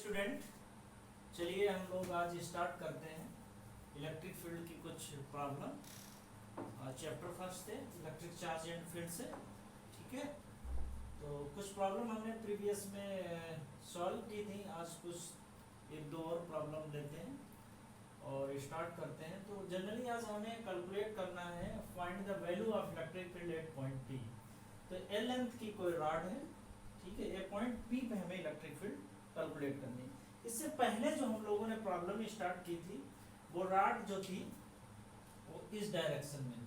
Student, चलिए हम लोग आज स्टार्ट करते हैं इलेक्ट्रिक फील्ड की कुछ प्रॉब्लम। चैप्टर फर्स्ट है इलेक्ट्रिक चार्ज एंड फील्ड से, ठीक है। तो कुछ प्रॉब्लम हमने प्रीवियस में सॉल्व की थी, आज कुछ एक दो और प्रॉब्लम लेते हैं और स्टार्ट करते हैं। तो जनरली आज हमें कैलकुलेट करना है, find the value of electric field at point P. तो एल लेंथ की कोई रॉड है, ठीक है, ये पॉइंट पी पे हमें इलेक्ट्रिक फील्ड कैलकुलेट करनी है। इससे पहले जो हम लोगों ने प्रॉब्लम स्टार्ट की थी वो रॉड जो थी वो इस डायरेक्शन में थी,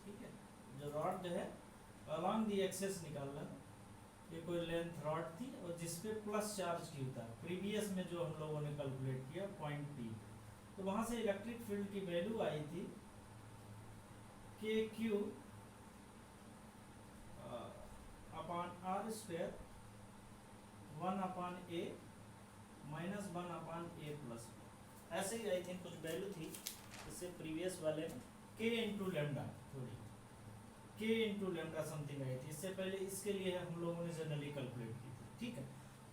ठीक है। जो रॉड जो है अलॉन्ग दी एक्सेस निकाल रहा है, ये कोई लेंथ रॉड थी और जिसपे प्लस चार्ज क्यू था प्रीवियस में जो हम लोगों ने कैलकुलेट किया पॉइंट पी। तो वहां से इलेक्ट्रिक फील्ड की वैल्यू आई थी k Q upon are square 1 upon a minus 1 upon a plus, ऐसे ही आई थिंक कुछ वैल्यू थी। इससे प्रीवियस वाले में के इंटू लेमडा, थोड़ी के इंटू लेमडा समथिंग आई थी। इससे पहले इसके लिए हम लोगों ने जनरली कैलकुलेट की थी, ठीक है।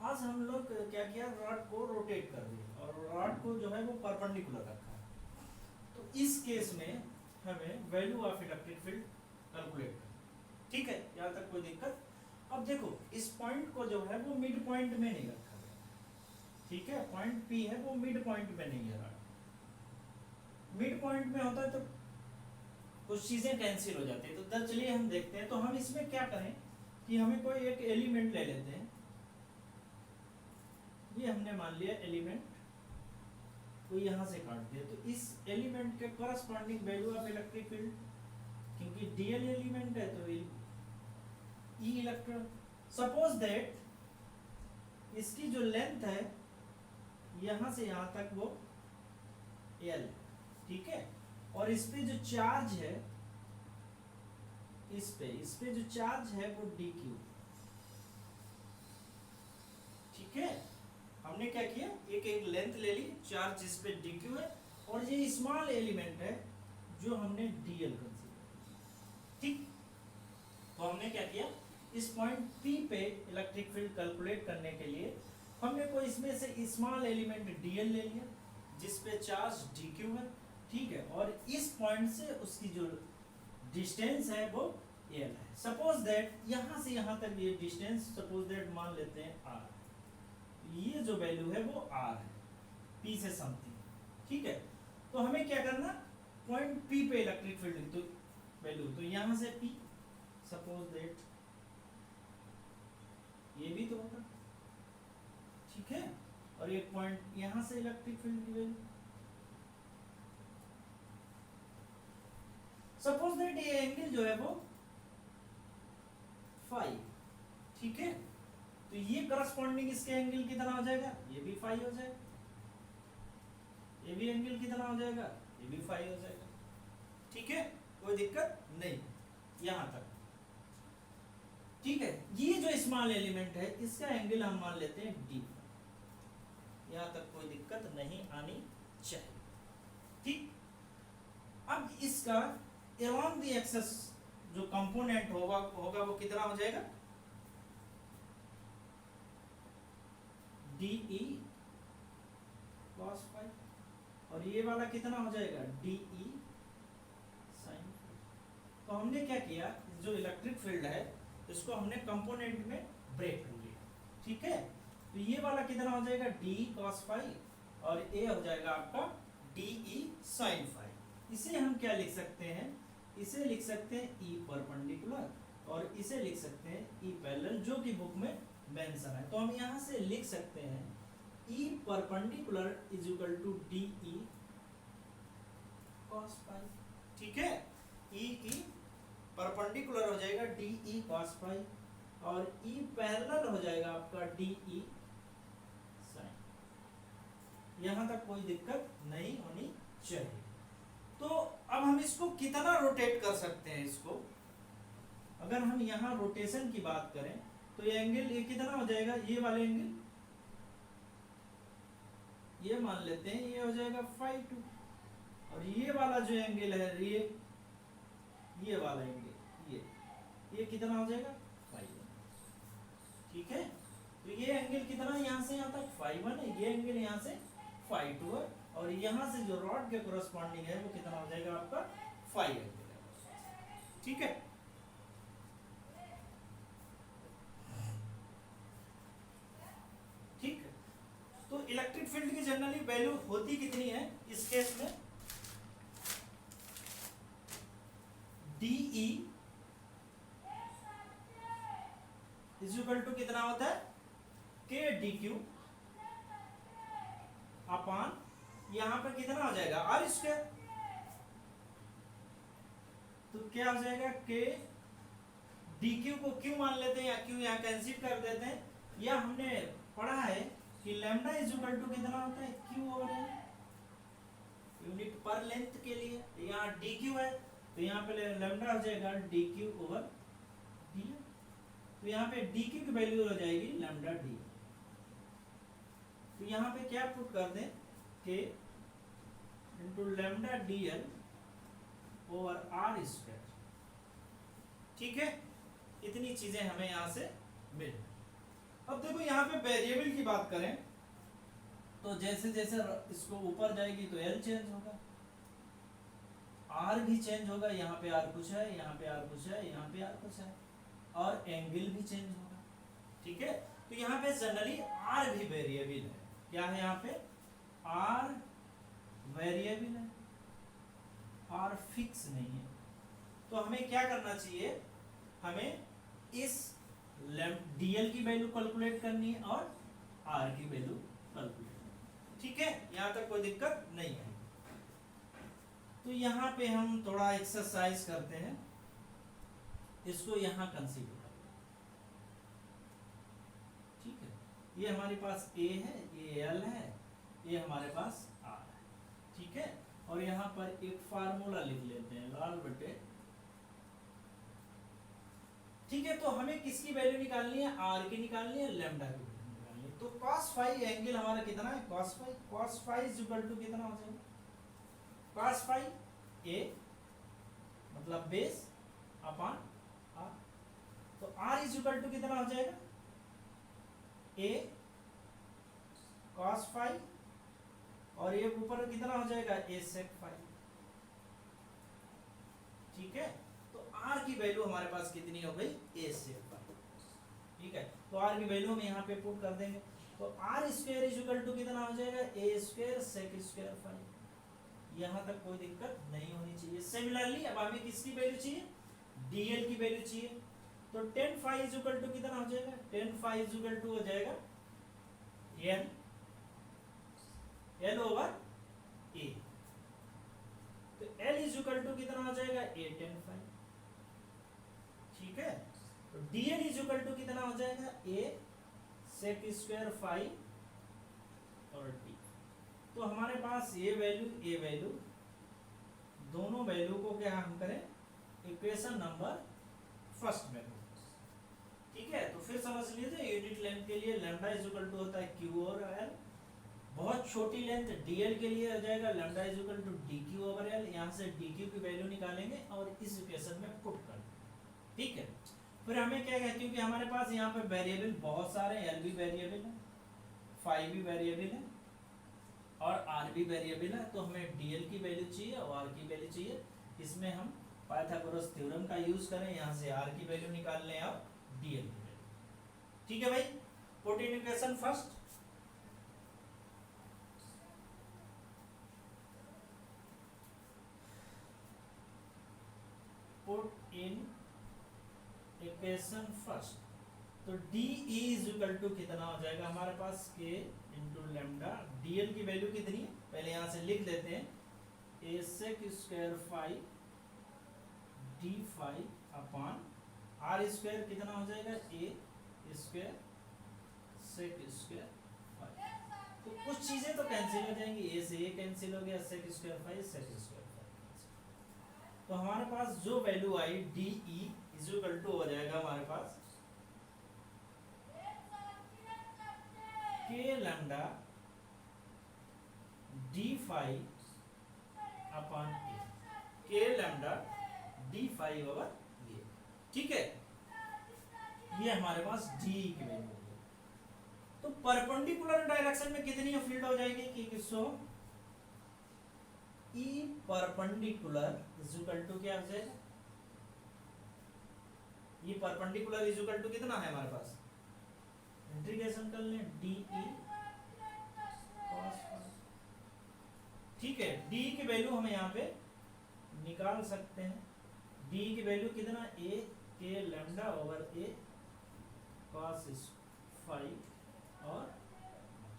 आज हम लोग क्या किया, रॉड को रोटेट कर दिया और रॉड को जो है वो परपेंडिकुलर रखा है। तो इस केस में हमें value of electric field calculate करना, ठीक है, यहाँ तक कोई दिक्कत। अब देखो इस पॉइंट को जो है वो मिड पॉइंट में नहीं रखा गया, ठीक है। पॉइंट पी है वो मिड पॉइंट में नहीं है, मिड पॉइंट में होता है तो कुछ चीजें कैंसिल हो जाती है। तो चलिए हम देखते हैं। तो हम इसमें क्या करें कि हमें कोई एक एलिमेंट ले लेते हैं, ये हमने मान लिया एलिमेंट को यहां से काट दिया। तो इस एलिमेंट के corresponding value of electric field, क्योंकि डीएल एलिमेंट है तो ई इलेक्ट्रॉन, सपोज दैट इसकी जो लेंथ है यहां से यहां तक वो एल, ठीक है। और इस पे जो चार्ज है, इस पे जो चार्ज है वो डी क्यू, ठीक है। हमने क्या किया, एक लेंथ ले ली, चार्ज इस पे डी क्यू है और ये स्मॉल एलिमेंट है जो हमने डीएल कंसीडर किया, ठीक। तो हमने क्या किया, इस पॉइंट P पे इलेक्ट्रिक फील्ड कैलकुलेट करने के लिए हमने कोई इसमें से स्मॉल एलिमेंट dl ले लिया जिस पे चार्ज dq है, ठीक है। और इस पॉइंट से उसकी जो डिस्टेंस है वो l है। सपोज दैट यहां से यहां तक ये डिस्टेंस सपोज दैट मान लेते हैं r, ये जो वैल्यू है वो r है P से समथिंग, ठीक है। तो हमें क्या करना, पॉइंट P पे इलेक्ट्रिक फील्ड तो वैल्यू, तो यहां से P सपोज दैट ये भी तो होगा, ठीक है। और एक पॉइंट यहां से इलेक्ट्रिक फील्ड की वैल्यू, सपोज दैट ये एंगल जो है वो फाई, ठीक है। तो ये करस्पॉन्डिंग इसके एंगल कितना हो जाएगा, ये भी फाई हो जाएगा, ये भी एंगल कितना हो जाएगा, ये भी फाई हो जाएगा, ठीक है। कोई दिक्कत नहीं यहां तक, ठीक है। ये जो स्मॉल एलिमेंट है इसका एंगल हम मान लेते हैं डी, यहां तक कोई दिक्कत नहीं आनी चाहिए, ठीक। अब इसका along the axis जो कंपोनेंट होगा वो कितना हो जाएगा, डी ई cos फाई, और ये वाला कितना हो जाएगा डी ई sin। तो हमने क्या किया, जो इलेक्ट्रिक फील्ड है इसको हमने कंपोनेंट में ब्रेक कर लिया, ठीक है। तो ये वाला कितना हो जाएगा डी cos फाई और ये हो जाएगा आपका डी ई sin फाई। इसे हम क्या लिख सकते हैं, इसे लिख सकते हैं ई परपेंडिकुलर और इसे लिख सकते हैं ई पैरेलल, जो कि बुक में मेंशन है। तो हम यहां से लिख सकते हैं E perpendicular is equal to d E cos phi, ठीक है। ई परपेंडिकुलर हो जाएगा डी ई cos फाई और ई पैरेलल हो जाएगा आपका डी ई sin। यहां तक कोई दिक्कत नहीं होनी चाहिए। तो अब हम इसको कितना रोटेट कर सकते हैं, इसको अगर हम यहां रोटेशन की बात करें तो ये एंगल ये कितना हो जाएगा, ये वाले एंगल ये मान लेते हैं ये हो जाएगा फाई 2, और ये वाला जो एंगल है ये वाला एंगल ये कितना हो जाएगा फाई 1, ठीक है। तो ये एंगल कितना यहाँ से यहाँ तक फाइव वन है, ये एंगल यहाँ से फाइव टू है, और यहाँ से जो रॉड के कोरस्पॉन्डिंग है वो कितना हो जाएगा आपका फाइव एंगल है। ठीक है, ठीक है। तो इलेक्ट्रिक फील्ड की जनरली वैल्यू होती कितनी है इस केस में, DE इज इक्वल टू कितना होता है K DQ अपान यहां पर कितना हो जाएगा R स्क्वायर, तो क्या हो जाएगा K DQ को Q मान लेते हैं या Q यहाँ कैंसिल कर देते हैं, या हमने पढ़ा है कि लैम्डा इज इक्वल टू कितना होता है Q ओवर L यूनिट पर लेंथ के लिए, यहाँ DQ है तो यहाँ पे लैम्डा हो जाएगा DQ ओवर D, तो यहाँ पे DQ की वैल्यू हो जाएगी लैम्डा D, तो यहाँ पे क्या पुट कर दें K into lambda DL over R square. ठीक है, इतनी चीजें हमें यहाँ से मिल। अब देखो यहाँ पे वेरिएबल की बात करें तो जैसे जैसे इसको ऊपर जाएगी तो L चेंज होगा, R भी चेंज होगा, यहाँ पे R कुछ है, यहाँ पे R कुछ है, यहाँ पे R कुछ है, और एंगल भी चेंज होगा। ठीक है, तो यहाँ पे जनरली R भी वेरिएबल है, क्या है यहाँ पे R वेरिएबल है, R फिक्स नहीं है। तो हमें क्या करना चाहिए, हमें इस DL की वैल्यू कैलकुलेट करनी है और R की वैल्यू कैलकुलेट करनी है। ठीक है, यहाँ तक कोई दिक्कत नहीं है। तो यहाँ पे हम थोड़ा एक्सरसाइज करते हैं, इसको यहाँ कंसीडर करें। ठीक है, ये हमारे पास A है, ये L है, ये हमारे पास R है। ठीक है, और यहाँ पर एक फार्मूला लिख लेते हैं लाल बटे। ठीक है, तो हमें किसकी वैल्यू निकालनी है, R की निकालनी है, लैम्डा की वैल्यू निकालनी है। तो cos फाई एंगल हमारा कितना है, cos phi is equal to कितना हो जाएगा, cos फाई A मतलब बेस अपान R, तो R इज इक्वल टू कितना हो जाएगा A cos फाई, और ये ऊपर कितना हो जाएगा A sec फाई। ठीक है, तो R की वैल्यू हमारे पास कितनी हो गई A sec फाई। ठीक है, तो R की वैल्यू हम यहाँ पे पुट कर देंगे, तो R square is equal to कितना हो जाएगा A square sec square phi. यहाँ तक कोई दिक्कत नहीं होनी चाहिए। सिमिलरली अब हमें किसकी वैल्यू चाहिए, DL की वैल्यू चाहिए, तो tan phi is equal to कितना हो जाएगा, tan phi is equal to हो जाएगा L ओवर A, तो L इज इक्वल टू कितना हो जाएगा A tan फाई। ठीक है, तो DL इज इक्वल टू कितना हो जाएगा A sec स्क्वायर फाई और D। तो हमारे पास ये वैल्यू दोनों वैल्यू को क्या हम करें इक्वेशन नंबर फर्स्ट में। ठीक है, तो फिर समझ लीजिए यूनिट लेंथ के लिए लैम्डा इज इक्वल टू होता है Q और L, बहुत छोटी लेंथ DL के लिए हो जाएगा lambda is equal to DQ over L। यहाँ से DQ की वैल्यू निकालेंगे और इस इक्वेशन में पुट कर देंगे। ठीक है, फिर हमें क्या कहते हैं, क्योंकि हमारे पास यहाँ पे वेरिएबल बहुत सारे, L भी वेरिएबल है, फाई भी वेरिएबल है और R भी वेरिएबल है, तो हमें DL की वैल्यू चाहिए और R की वैल्यू चाहिए। इसमें हम पाइथागोरस थ्योरम का यूज करें, यहाँ से R की वैल्यू निकाल लें और DL की वैल्यू। ठीक है भाई, put in equation first, put in equation first, तो DE इज इक्वल टू कितना हो जाएगा हमारे पास K इंटू लैम्डा, DL की वैल्यू कितनी है पहले यहाँ से लिख देते हैं, A sec square phi D phi upon R square कितना हो जाएगा A square sec square phi. तो कुछ चीजें तो कैंसिल हो जाएंगी, A से A कैंसिल हो गया, sec square phi sec square phi. तो हमारे पास जो वैल्यू आई DE इज इक्वल टू हो जाएगा हमारे पास K lambda D phi upon A, K lambda D phi over A। ठीक है, ये हमारे पास DE की वैल्यू है। तो परपेंडिकुलर डायरेक्शन में कितनी फील्ड हो जाएगी कि so E perpendicular is equal to क्या हो जाएगा, E perpendicular is equal to कितना है हमारे पास, इंटीग्रेशन कर लें डी ई cos, ठीक है। डी की वैल्यू हम यहाँ पे निकाल सकते हैं, डी की वैल्यू कितना, ए के लैम्डा ओवर ए cos फाइव और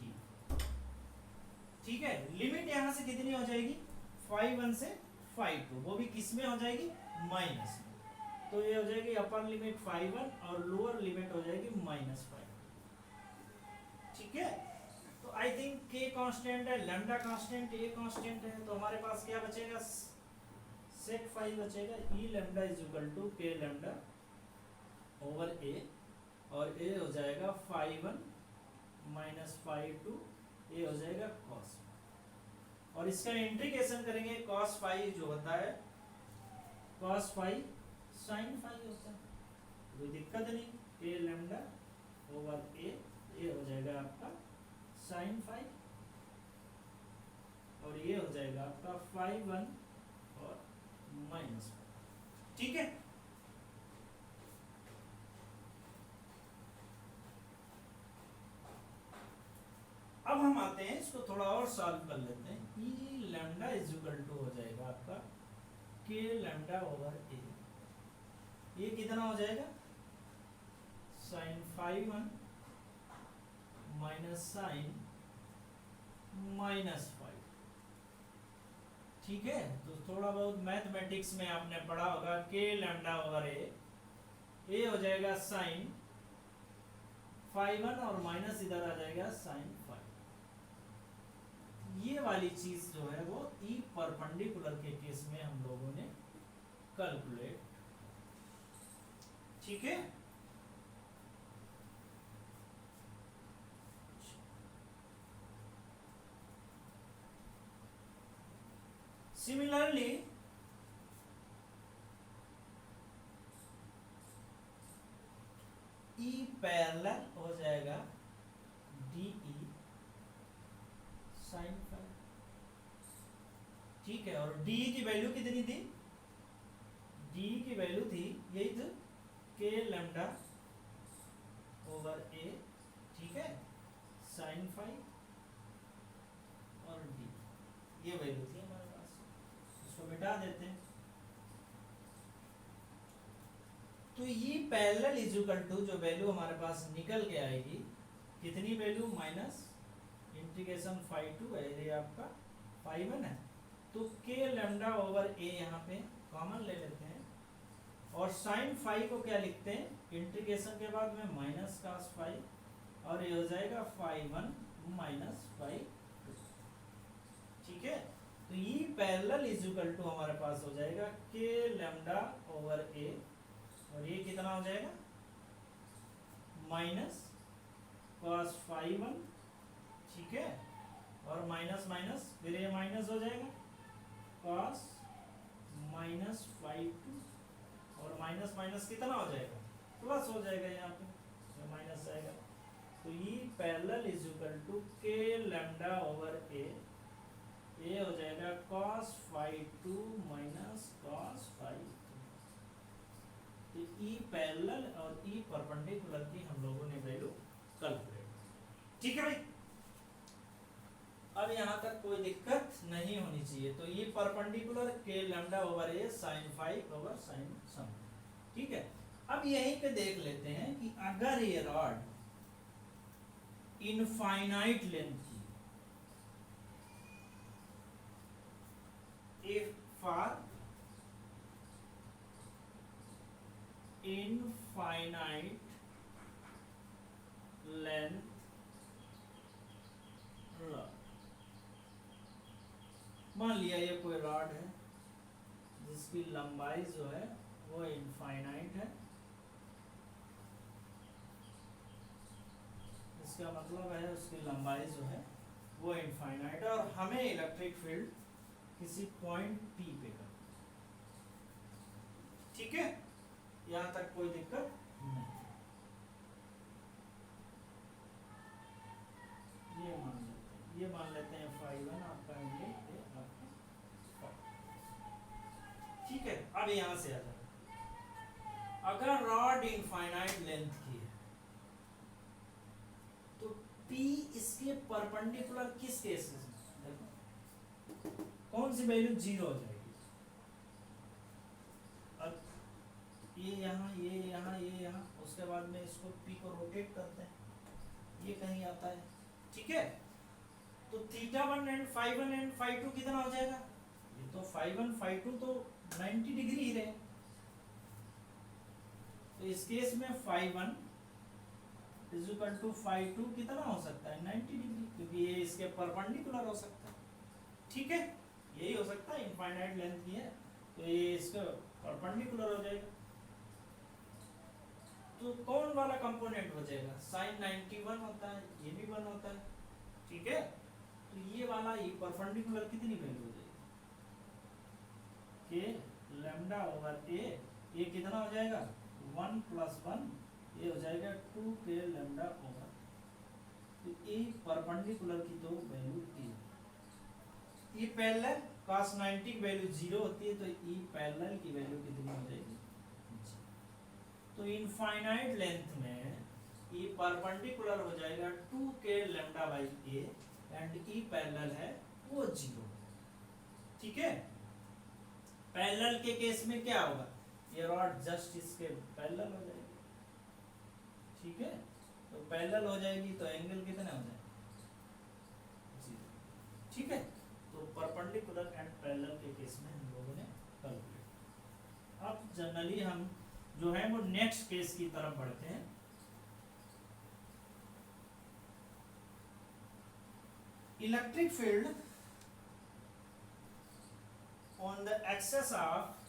डी, ठीक है। लिमिट यहां से कितनी हो जाएगी, 5 से 5 वो भी किस में हो जाएगी, माइनस में, तो ये हो जाएगी अपर लिमिट 5 और लोअर लिमिट हो जाएगी -5, ठीक है। तो आई थिंक के कांस्टेंट है, लैम्डा कांस्टेंट, ए कांस्टेंट है, तो हमारे पास क्या बचेगा, सेक 5 बचेगा, ई लैम्डा इज इक्वल टू के लैम्डा ओवर ए, और ए हो जाएगा 5 -5 ए हो जाएगा cos, और इसका इंटीग्रेशन करेंगे cos 5 जो होता है cos 5 sin 5 होता है, कोई दिक्कत नहीं, के लैम्डा ओवर ए हो जाएगा आपका sin 5 और ये हो जाएगा आपका 5 और -5, ठीक है। अब हम आते हैं इसको थोड़ा और सॉल्व कर लेते हैं, ई लैम्डा इज इक्वल टू हो जाएगा आपका के लैम्डा ओवर ए, ये कितना हो जाएगा, sin 5 माइनस sin -5, ठीक है। तो थोड़ा बहुत मैथमेटिक्स में आपने पढ़ा होगा, के लैम्डा ओवर ए हो जाएगा sin 5 और माइनस इधर आ जाएगा sin 5, ये वाली चीज जो है वो ई परपेंडिकुलर के केस में हम लोगों ने कैलकुलेट, ठीक है। सिमिलरली ई पैरेलल हो जाएगा डी ई sin 5, ठीक है। और डी की वैल्यू कितनी थी, डी की वैल्यू थी यही थी के लैम्डा ओवर ए, ठीक है, sin 5 और डी, ये वैल्यू थी हमारे पास, इसको मिटा देते हैं। तो ये पैरेलल इज इक्वल टू जो वैल्यू हमारे पास निकल के आएगी, कितनी वैल्यू, माइनस इंटीग्रेशन 5 टू ये आपका 5 है, तो के लैम्डा ओवर ए यहाँ पे कॉमन ले लेते हैं, और sin 5 को क्या लिखते हैं, इंटीग्रेशन के बाद में माइनस cos 5, और ये हो जाएगा 5 -5, ठीक है। तो ये पैरेलल इज इक्वल टू हमारे पास हो जाएगा के लैम्डा ओवर ए, और ये कितना हो जाएगा, माइनस cos 5, ठीक है, और माइनस माइनस फिर ये माइनस हो जाएगा cos -5 और माइनस माइनस कितना हो जाएगा, प्लस हो जाएगा, यहाँ पे माइनस जाएगा, तो ये पैरेलल इज इक्वल टू के लैम्डा ओवर ए हो जाएगा cos 5 माइनस cos 5, तो ई पैरेलल और ई परपेंडिकुलर की हम लोगों ने वैल्यू कैलकुलेट, ठीक है भाई। अब यहाँ तक कोई दिक्कत नहीं होनी चाहिए, तो ये परपेंडिकुलर के लैम्डा ओवर ए sin 5 ओवर sin सम, ठीक है। अब यहीं पे देख लेते हैं कि अगर ये रॉड इनफाइनाइट लेंथ की, if for infinite length rod, मान लिया ये कोई रॉड है जिसकी लंबाई जो है वो इनफाइनाइट है, इसका मतलब है उसकी लंबाई जो है वो इनफाइनाइट है, और हमें इलेक्ट्रिक फील्ड किसी पॉइंट P पे कर, ठीक है, यहाँ तक कोई दिक्कत नहीं। ये मान लेते हैं phi1 आपका एंगल ये आपका phi। ठीक है, अब यहां से आ जाए, अगर रॉड इनफाइनाइट लेंथ की है तो P इसके परपेंडिकुलर किस केस में, देखो कौन सी वैल्यू 0 हो जाएगी। अब ये यहाँ ये यहाँ, उसके बाद में इसको P को रोटेट करते हैं, ये कहीं आता है। ठीक है, तो θ1 एंड φ1 एंड φ2 कितना हो जाएगा, ये तो φ1 φ2 तो 90 डिग्री ही रहे, तो इस केस में φ1 इज इक्वल टू φ2 कितना हो सकता है 90 डिग्री, क्योंकि ये इसके परपेंडिकुलर हो सकता है। ठीक है, यही हो सकता है, इनफाइनाइट लेंथ की है तो ये इसका परपेंडिकुलर हो जाएगा। तो कौन वाला कंपोनेंट हो जाएगा, sin 91 होता है, ये भी 1 होता है। ठीक है, तो ये वाला ये परपेंडिकुलर कितनी वैल्यू हो जाएगी, के लैम्डा ओवर ए, ये कितना हो जाएगा 1 + 1, ये हो जाएगा 2 के लैम्डा ओवर, तो ये परपेंडिकुलर की तो वैल्यू ए, ये पैरेलल cos 90 की वैल्यू 0 होती है, तो ई पैरेलल की वैल्यू कितनी हो जाएगी। तो इनफाइनाइट लेंथ में ई परपेंडिकुलर हो जाएगा 2 के lambda by A and E parallel है वो 0। ठीक है, पैरेलल के केस में क्या होगा, ये रॉड जस्ट इसके पैरेलल हो जाएगी। ठीक है, तो पैरेलल हो जाएगी तो एंगल कितने हो जाएंगे 0। ठीक है, तो परपेंडिकुलर एंड पैरेलल के केस में हम लोगों ने कैलकुलेट। अब जनरली हम जो है वो नेक्स्ट केस की तरफ बढ़ते हैं। Electric field on the axis of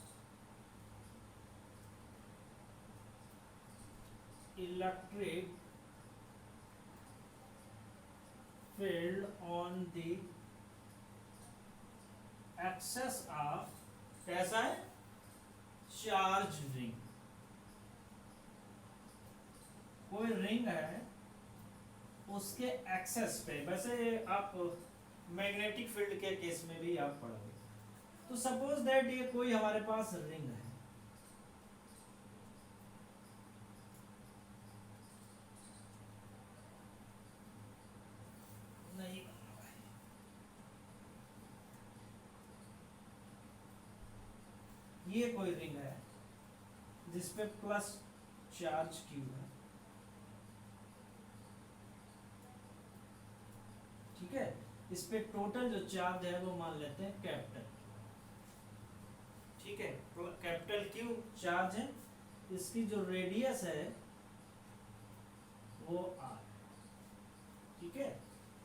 electric field on the axis of, कैसा है, चार्ज रिंग। कोई रिंग है उसके एक्सेस पे, वैसे आप मैग्नेटिक फील्ड के केस में भी आप पढ़ोगे। तो सपोज दैट ये कोई हमारे पास रिंग है, नहीं ये कोई रिंग है जिसपे प्लस चार्ज क्यू है। ठीक है, इस पे टोटल जो चार्ज है वो मान लेते हैं कैपिटल। ठीक है, कैपिटल क्यू चार्ज है, इसकी जो रेडियस है वो आर। ठीक है,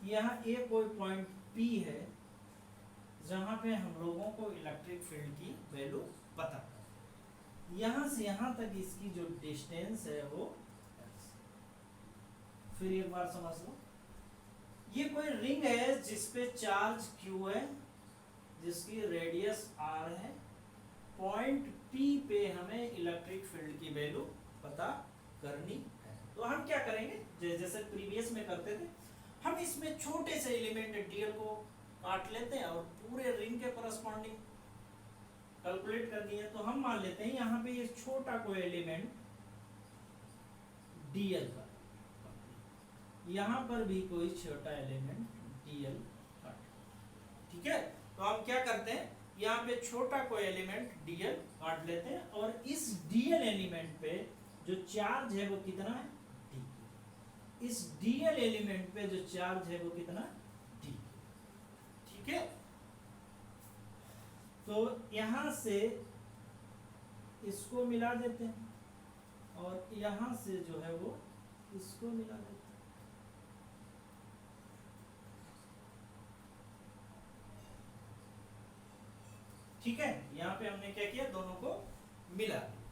यहाँ ए कोई पॉइंट पी है जहां पे हम लोगों को इलेक्ट्रिक फील्ड की वैल्यू पता है। यहां से यहां तक इसकी जो डिस्टेंस है वो x। फिर एक बार समझ लो, ये कोई रिंग है जिसपे चार्ज q है, जिसकी रेडियस r है, पॉइंट P पे हमें इलेक्ट्रिक फील्ड की वैल्यू पता करनी है। तो हम क्या करेंगे, जैसे प्रीवियस में करते थे, हम इसमें छोटे से एलिमेंट dl को काट लेते हैं और पूरे रिंग के करस्पॉन्डिंग कैलकुलेट कर दिए। तो हम मान लेते हैं यहाँ पे ये छोटा कोई एलिमेंट dl का, यहाँ पर भी कोई छोटा एलिमेंट dl का। ठीक है, तो हम क्या करते हैं, यहाँ पे छोटा कोई एलिमेंट dl काट लेते हैं और इस dl एलिमेंट पे जो चार्ज है वो कितना है d। इस dl एलिमेंट पे जो चार्ज है वो कितना d। ठीक है, तो यहां से इसको मिला देते हैं और यहां से जो है वो इसको मिला देते हैं। ठीक है, यहाँ पे हमने क्या किया, दोनों को मिला दिया,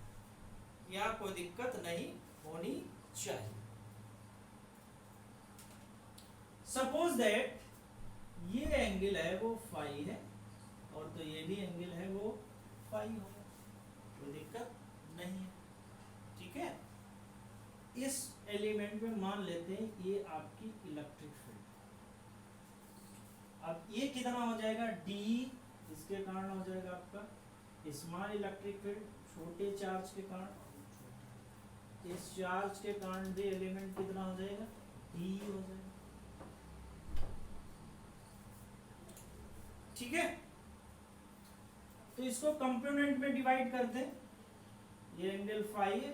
यहाँ कोई दिक्कत नहीं होनी चाहिए। सपोज दैट ये एंगल है वो फाई है और तो ये भी एंगल है वो फाई होगा, कोई दिक्कत नहीं है। ठीक है, इस एलिमेंट में मान लेते हैं ये आपकी इलेक्ट्रिक फील्ड। अब ये कितना हो जाएगा डी, इसके कारण हो जाएगा आपका स्मॉल इलेक्ट्रिक फील्ड, छोटे चार्ज के कारण, इस चार्ज के कारण भी एलिमेंट कितना हो जाएगा डी हो जाएगा। ठीक है, तो इसको कंपोनेंट में डिवाइड करते हैं, ये एंगल फाई है,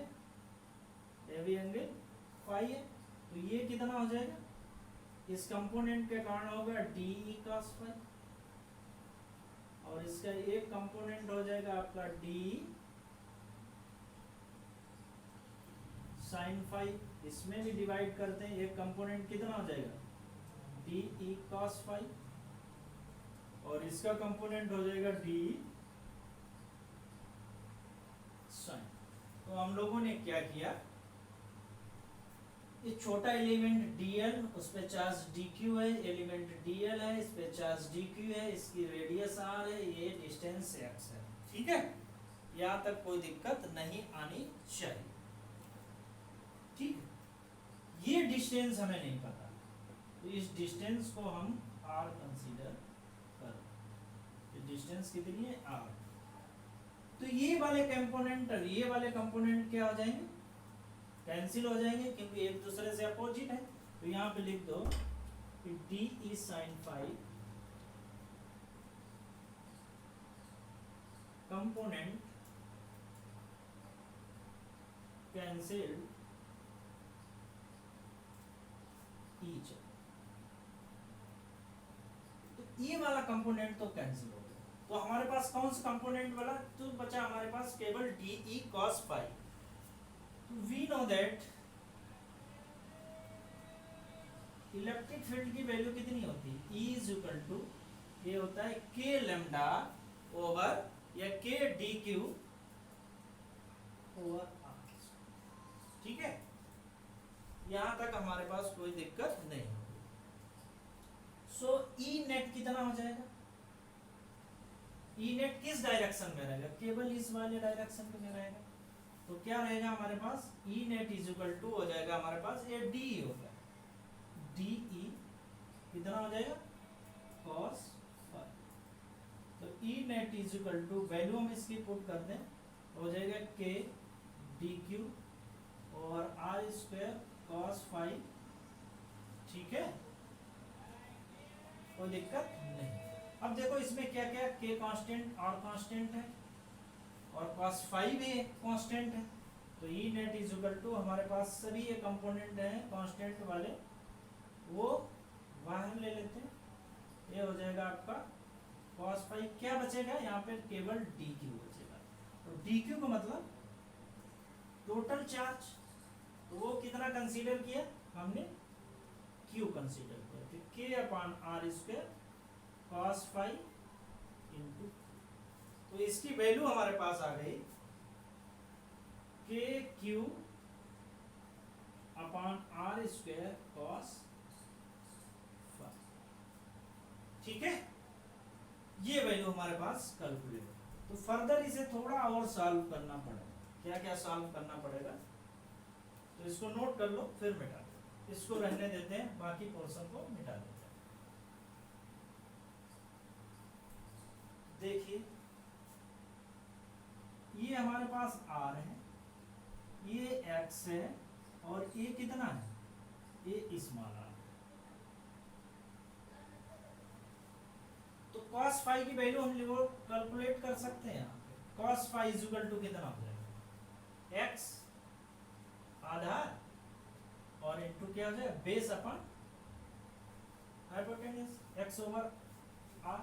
ये भी एंगल फाई है, तो ये कितना हो जाएगा, इस कंपोनेंट के कारण होगा डी cos फाई, और इसका एक कंपोनेंट हो जाएगा आपका डी sin फाई, इसमें भी डिवाइड करते हैं, एक कंपोनेंट कितना हो जाएगा डी cos फाई, और इसका कंपोनेंट हो जाएगा डी sin। तो हम लोगों ने क्या किया, ये छोटा एलिमेंट dl, उस पे चार्ज dq है, एलिमेंट dl है, इस पे चार्ज dq है, इसकी रेडियस r है, ये डिस्टेंस x है। ठीक है, यहाँ तक कोई दिक्कत नहीं आनी चाहिए। ठीक, ये डिस्टेंस हमें नहीं पता, तो इस डिस्टेंस को हम r कंसीडर कर, डिस्टेंस कितनी है r। तो ये वाले कंपोनेंट और ये वाले कंपोनेंट क्या हो जाएंगे, कैंसिल हो जाएंगे, क्योंकि एक दूसरे से अपोजिट है। तो यहाँ पे लिख दो कि D is sine phi component cancelled each. तो ये वाला कंपोनेंट तो कैंसिल हो गया, तो हमारे पास कौन सा कंपोनेंट वाला तो बचा, हमारे पास केवल D cos phi. We know that electric field की वैल्यू कितनी होती है, E इज इक्वल टू, ये होता है k लैम्डा ओवर या k D Q over r। ठीक है, यहां तक हमारे पास कोई दिक्कत नहीं होगी। सो E नेट कितना हो जाएगा, E नेट किस डायरेक्शन में रहेगा, केवल इस वाले डायरेक्शन में रहेगा। तो क्या रहेगा हमारे पास, E net is equal to हो जाएगा हमारे पास, ये डी होगा, डी ई कितना हो जाएगा cos फाई। तो E net is equal to, value हम इसकी पुट कर दें, हो जाएगा k डी क्यू और आर स्क्वायर cos फाई। ठीक है, कोई दिक्कत नहीं। अब देखो इसमें क्या क्या, k कांस्टेंट, r कांस्टेंट है, और cos फाई भी कांस्टेंट है। तो E net is equal to, हमारे पास सभी ये कंपोनेंट हैं कांस्टेंट वाले, वो बाहर ले लेते हैं, ये हो जाएगा आपका cos फाई। क्या बचेगा यहाँ पे, केवल dq बचेगा। तो dq का मतलब टोटल चार्ज, तो वो कितना कंसीडर किया हमने, q कंसीडर किया, तो k upon r square cos phi into, तो इसकी वैल्यू हमारे पास आ गई K Q upon are square cos phi. ठीक है, ये वैल्यू हमारे पास कैलकुलेट। तो फर्दर इसे थोड़ा और सॉल्व करना पड़ेगा, क्या क्या सॉल्व करना पड़ेगा, तो इसको नोट कर लो, फिर मिटा दो, इसको रहने देते हैं, बाकी पोर्शन को मिटा देते हैं। देखिए ये हमारे पास r है, ये x है, और ये कितना है, ये स्मॉल r। तो cos फाई की वैल्यू हम लोग कैलकुलेट कर सकते हैं यहाँ पे। cos phi is equal to कितना हो जाएगा, x आधार और इनटू क्या हो जाएगा, base upon hypotenuse x over r।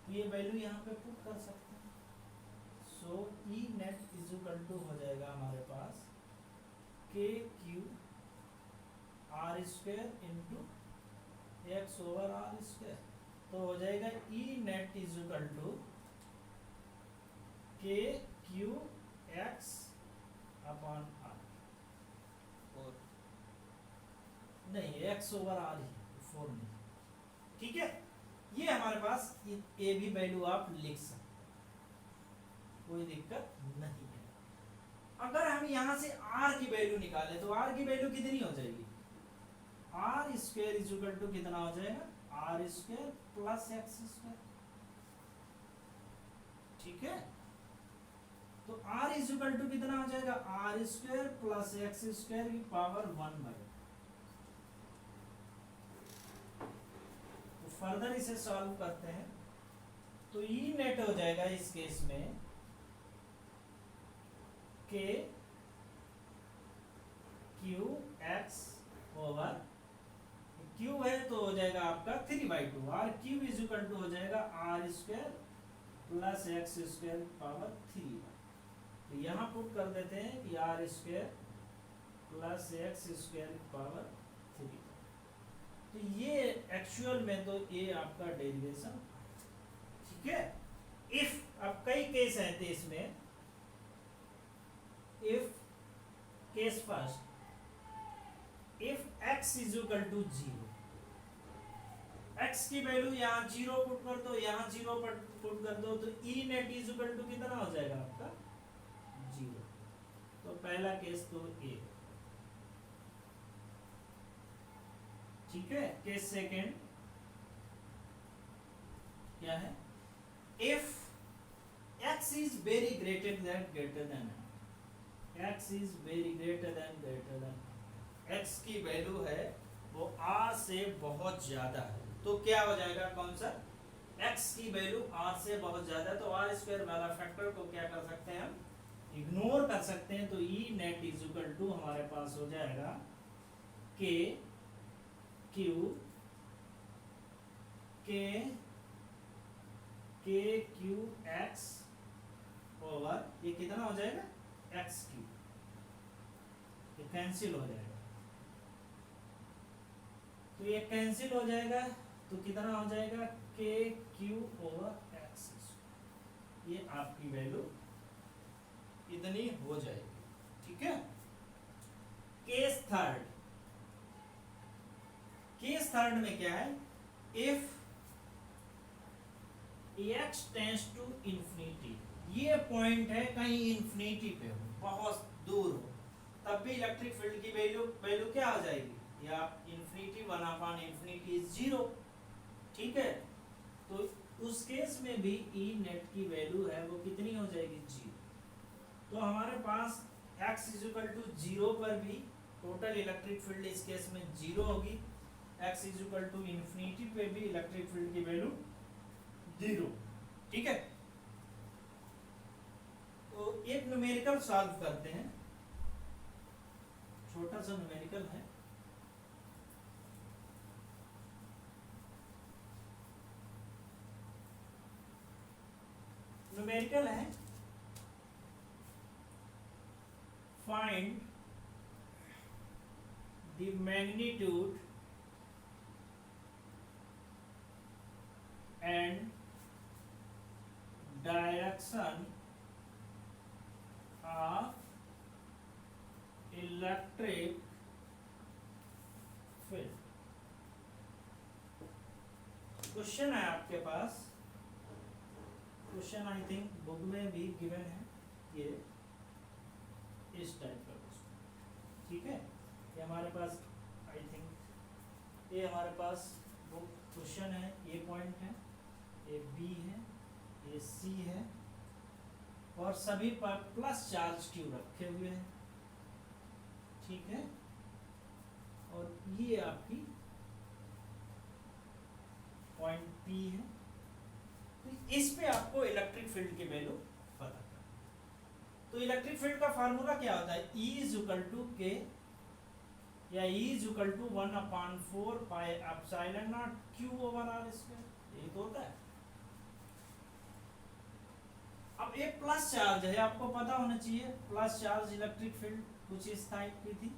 ये वैल्यू यहाँ पे पुट कर सकते हैं। So E net is equal to हो जाएगा हमारे पास K Q R square into X over R square. तो हो जाएगा E net is equal to K Q X upon R, और नहीं एक्स ओवर आर ही, 4 नहीं। ठीक है, ये हमारे पास ए भी वैल्यू आप लिख सकते, कोई दिक्कत नहीं है। अगर हम यहां से r की वैल्यू निकालें तो r की वैल्यू कितनी हो जाएगी, R square is equal to कितना हो जाएगा, R square plus X square, ठीक है। तो आर इज इक्वल टू कितना हो जाएगा, R square plus X square की पावर 1/। तो फर्दर इसे सॉल्व करते हैं तो ई नेट हो जाएगा इस केस में के क्यू एक्स ओवर क्यू है तो हो जाएगा आपका 3/2, R Q is equal to हो जाएगा R square plus X square power 3। तो यहाँ पुट कर देते हैं कि R square plus X square power 3। तो ये एक्चुअल में तो ये आपका डेरिवेशन, ठीक है। इफ अब कई केस हैं तो इसमें if case first, if x is equal to 0, x की वैल्यू यहाँ 0 पुट कर दो, यहाँ 0 पुट कर दो, तो E net is equal to कितना हो जाएगा आपका 0। तो पहला केस तो ए, ठीक है। केस सेकेंड क्या है, if x is very greater than x is very greater than x की वैल्यू है वो r से बहुत ज्यादा है, तो क्या हो जाएगा, कौन सा, x की वैल्यू r से बहुत ज्यादा है, तो r स्क्वायर वाला फैक्टर को क्या कर सकते हैं हम, इग्नोर कर सकते हैं। तो E net is equal to हमारे पास हो जाएगा के क्यू एक्स ओवर ये कितना हो जाएगा एक्स क्यू, ये कैंसिल हो जाएगा। तो ये कैंसिल हो जाएगा तो कितना हो जाएगा के क्यू ओवर एक्स, ये आपकी वैल्यू इतनी हो जाएगी, ठीक है। केस थर्ड में क्या है, if x tends to infinity, ये पॉइंट है कहीं इंफिनिटी पे हो, बहुत दूर हो, तब भी इलेक्ट्रिक फील्ड की वैल्यू क्या हो जाएगी, या इंफिनिटी 1/∞ इज 0, ठीक है। तो उस केस में भी ई नेट की वैल्यू है वो कितनी हो जाएगी 0। तो हमारे पास x इज इक्वल टू 0 पर भी टोटल इलेक्ट्रिक फील्ड इस केस में 0 होगी, x is equal to infinity पे भी इलेक्ट्रिक फील्ड की वैल्यू 0, ठीक है। तो एक न्यूमेरिकल सॉल्व करते हैं, छोटा सा न्यूमेरिकल है। न्यूमेरिकल है, find the magnitude and direction of electric field. Question है आपके पास, क्वेश्चन आई थिंक बुक में भी गिवन है, ये इस टाइप का क्वेश्चन, ठीक है। ये हमारे पास आई थिंक ये हमारे पास वो क्वेश्चन है, ये पॉइंट है, ये बी है, ये सी है, और सभी पर प्लस चार्ज क्यू रखे हुए हैं, ठीक है। और ये आपकी पॉइंट पी है। तो इस पे आपको इलेक्ट्रिक फील्ड की वैल्यू पता करना। तो इलेक्ट्रिक फील्ड का फार्मूला क्या होता है, E इज इक्वल टू के या E is equal to 1/4 pi epsilon naught Q over R square, ये तो होता है। अब एक प्लस चार्ज है, आपको पता होना चाहिए प्लस चार्ज इलेक्ट्रिक फील्ड कुछ इस टाइप की थी,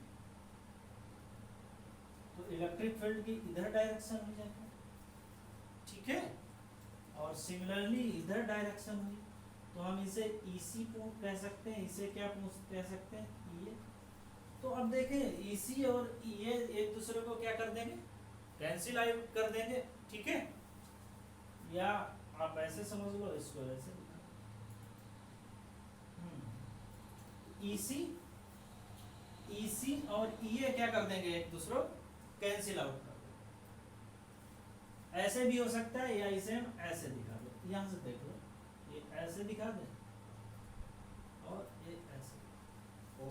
तो इलेक्ट्रिक फील्ड की इधर डायरेक्शन हो जाएगा, ठीक है। और सिमिलरली इधर डायरेक्शन हुई, तो हम इसे EC कह सकते हैं, इसे क्या कह सकते हैं, ये। तो अब देखें EC और ये एक दूसरे को क्या कर देंगे, कैंसिल आउट कर देंगे, ठीक है। या आप ऐसे समझ लो, इसको ऐसे EC और EA क्या कर देंगे, एक दूसरे को कैंसिल आउट कर देंगे, ऐसे भी हो सकता है या इसे हम ऐसे दिखा दो, यहाँ से देख लो, ये ऐसे दिखा दे और ये ऐसे,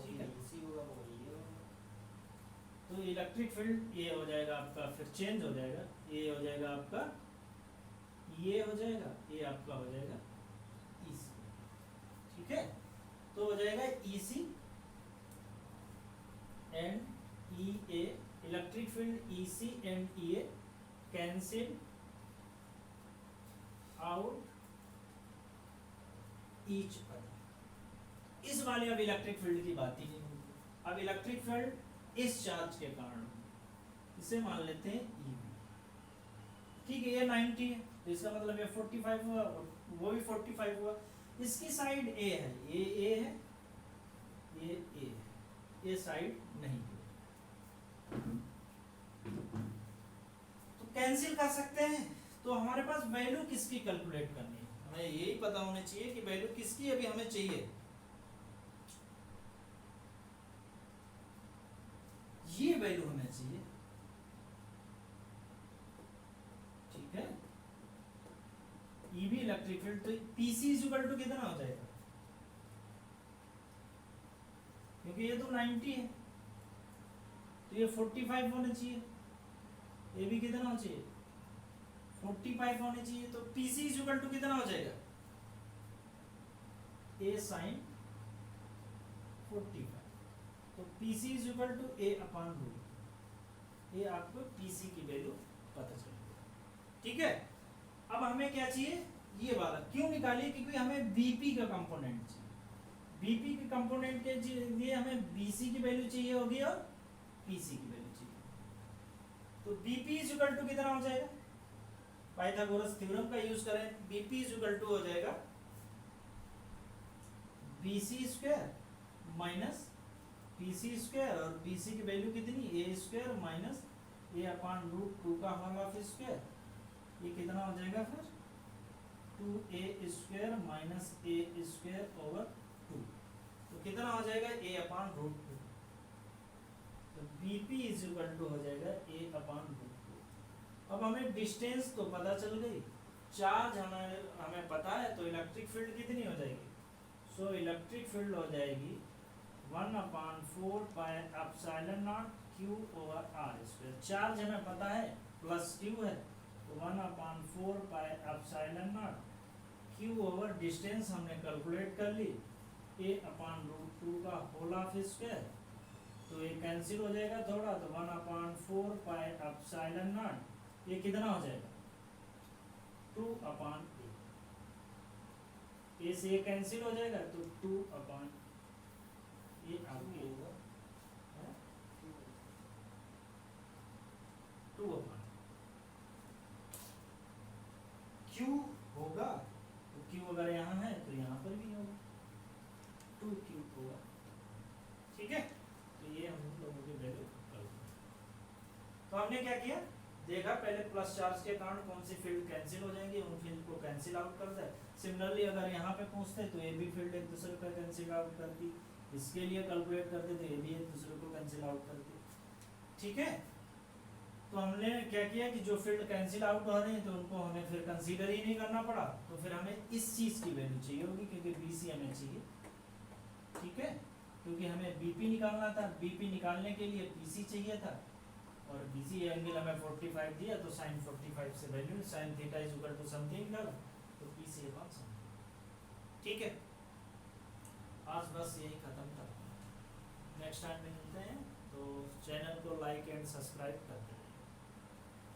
ठीक है। इसी होगा वो ये होगा। तो इलेक्ट्रिक फील्ड ये हो जाएगा आपका, फिर चेंज हो जाएगा, ये हो जाएगा आपका, ये हो जाएगा, ये आपका हो जाएगा EC, ठीक है। तो हो जाएगा EC and EA, electric field EC and EA cancel out each other. इस वाले अब इलेक्ट्रिक फील्ड की बात ही नहीं होगी। अब इलेक्ट्रिक फील्ड इस चार्ज के कारण, इसे मान लेते हैं EB, ठीक है, ये 90 है, तो इसका मतलब ये 45 हुआ और वो भी 45 हुआ। इसकी साइड A है, ये A है, ये A है, ये साइड नहीं है, तो कैंसिल कर सकते हैं। तो हमारे पास वैल्यू किसकी कैलकुलेट करनी है, हमें यही पता होना चाहिए कि वैल्यू किसकी अभी हमें चाहिए। ये वैल्यू हमें चाहिए, ठीक है। EB इलेक्ट्रिक फील्ड, तो PC इक्वल टू कितना हो जाएगा, क्योंकि ये तो 90 है, तो ये 45 होना चाहिए, ये भी कितना होना चाहिए 45 होने चाहिए। तो PC इक्वल टू कितना हो जाएगा, A sin 45, तो PC equal to A upon root, ये आपको PC की वैल्यू पता चल गई, ठीक है। अब हमें क्या चाहिए, ये वाला क्यों निकालिए, क्योंकि हमें BP का कंपोनेंट चाहिए, BP के कंपोनेंट के लिए हमें BC की वैल्यू चाहिए होगी और PC की वैल्यू चाहिए। तो BP इक्वल टू कितना हो जाएगा, पाइथागोरस थ्योरम का यूज करें, BP इक्वल टू हो जाएगा BC square minus PC square, और BC की वैल्यू कितनी, A square minus A upon root 2 का होल ऑफ स्क्वायर, ये कितना हो जाएगा फिर 2A square minus A square over 2, तो कितना हो जाएगा A अपॉन रूट 2, तो BP इज इक्वल टू हो जाएगा A अपॉन रूट 2। अब हमें डिस्टेंस तो पता चल गई, चार्ज हमें पता है, तो इलेक्ट्रिक फील्ड कितनी हो जाएगी, सो इलेक्ट्रिक फील्ड हो जाएगी 1/4 pi epsilon naught Q over R square. Charge हमें पता है प्लस Q है, तो 1/4 pi epsilon naught Q over distance हमने कैलकुलेट कर ली, A अपॉन रूट 2 का होल ऑफ स्क्वायर, तो ये कैंसिल हो जाएगा थोड़ा, तो 1/4 पाई एप्सिलॉन नॉट, ये कितना हो जाएगा 2/A, A से ये कैंसिल हो जाएगा, तो 2/A आगे होगा 2/, Q होगा, तो Q अगर यहाँ है तो यहाँ पर भी होगा 2Q होगा, ठीक है। तो ये हम लोगों की वैल्यू कर, तो हमने क्या किया, देखा पहले प्लस चार्ज के कारण कौन सी फील्ड कैंसिल हो जाएंगी, उन फील्ड को कैंसिल आउट कर दे। सिमिलरली अगर यहाँ पे पूछते तो ये भी फील्ड एक दूसरे को कैंसिल आउट करती, इसके लिए कैलकुलेट करते तो ये भी एक दूसरे को कैंसिल आउट करती, ठीक है। तो हमने क्या किया कि जो फील्ड कैंसिल आउट हो रहे हैं तो उनको हमें फिर कंसीडर ही नहीं करना पड़ा, तो फिर हमें इस चीज़ की वैल्यू चाहिए होगी, क्योंकि BC हमें चाहिए, ठीक है, क्योंकि हमें BP निकालना था, BP निकालने के लिए PC चाहिए था, और BC एंगल हमें 45 दिया, तो sin 45 से value sin theta is equal to something कर, तो PC अपॉन समथिंग, ठीक है। आज बस यही खत्म था, नेक्स्ट टाइम में मिलते हैं, तो चैनल को लाइक एंड सब्सक्राइब करते हैं।